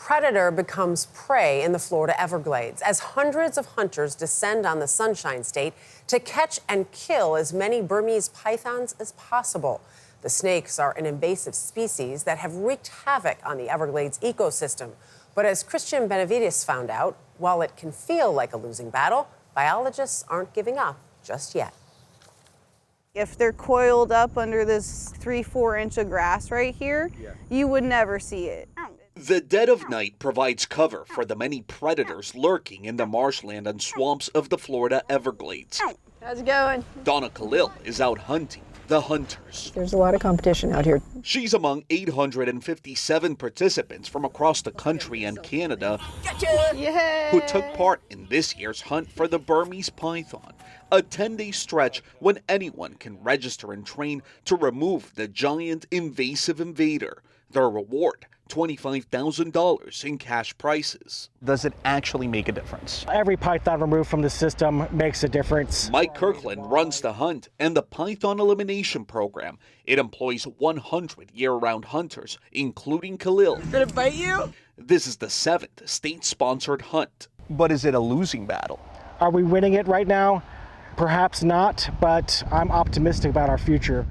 predator becomes prey in the Florida Everglades as hundreds of hunters descend on the Sunshine State to catch and kill as many Burmese pythons as possible. The snakes are an invasive species that have wreaked havoc on the Everglades ecosystem. But as Christian Benavides found out, while it can feel like a losing battle, biologists aren't giving up just yet. If they're coiled up under this 3-4 inch of grass right here, you would never see it. The dead of night provides cover for the many predators lurking in the marshland and swamps of the Florida Everglades. How's it going? Donna Khalil is out hunting the hunters. There's a lot of competition out here. She's among 857 participants from across the country and Canada who took part in this year's hunt for the Burmese python, a 10-day stretch when anyone can register and train to remove the giant invasive invader. Their reward, $25,000 in cash prizes. Does it actually make a difference? Every python removed from the system makes a difference. Mike Kirkland runs the hunt and the Python Elimination Program. It employs 100 year-round hunters, including Khalil. Did it bite you? This is the 7th state-sponsored hunt. But is it a losing battle? Are we winning it right now? Perhaps not, but I'm optimistic about our future.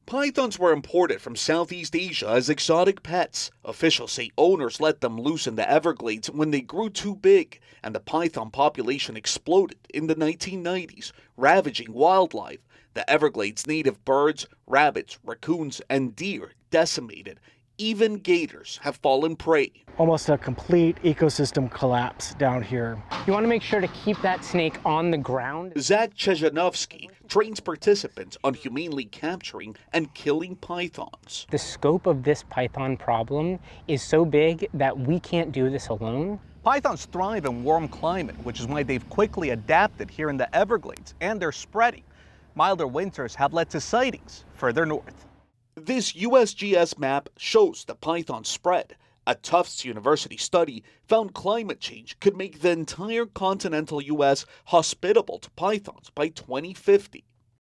Pythons were imported from Southeast Asia as exotic pets. Officials say owners let them loose in the Everglades when they grew too big, and the python population exploded in the 1990s, ravaging wildlife. The Everglades' native birds, rabbits, raccoons, and deer decimated. Even gators have fallen prey. Almost a complete ecosystem collapse down here. You want to make sure to keep that snake on the ground. Zach Chejanovsky trains participants on humanely capturing and killing pythons. The scope of this python problem is so big that we can't do this alone. Pythons thrive in warm climate, which is why they've quickly adapted here in the Everglades, and they're spreading. Milder winters have led to sightings further north. This USGS map shows the python spread. A Tufts University study found climate change could make the entire continental U.S. hospitable to pythons by 2050.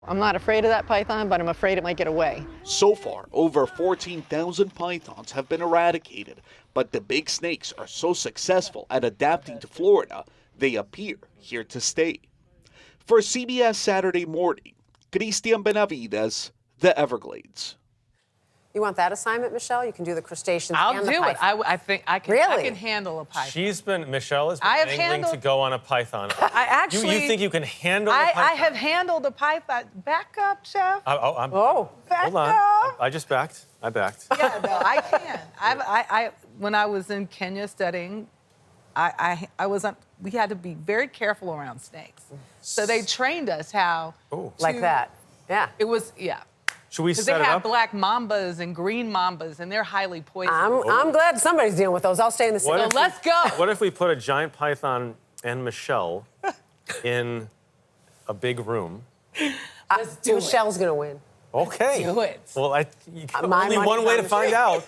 I'm not afraid of that python, but I'm afraid it might get away. So far, over 14,000 pythons have been eradicated, but the big snakes are so successful at adapting to Florida, they appear here to stay. For CBS Saturday Morning, Christian Benavides, the Everglades. You want that assignment, Michelle? You can do the crustaceans I'll and the do it. python. I think I can. Really? I can handle a python. Michelle has been angling to go on a python. I actually. You think you can handle a python? I have handled a python. Back up, Chef. Back hold on. up. I just backed. I backed. Yeah, no, I can. When I was in Kenya studying, I was on. We had to be very careful around snakes. So they trained us how. Like that. Yeah. It was Should we Because set they it have up? black mambas and green mambas, and they're highly poisonous. I'm glad somebody's dealing with those. I'll stay in the city. What So if let's go. What if we put a giant python and Michelle in a big room? Let's do Michelle's going to win. Okay. Do it. Well, My only money's one way on to find out.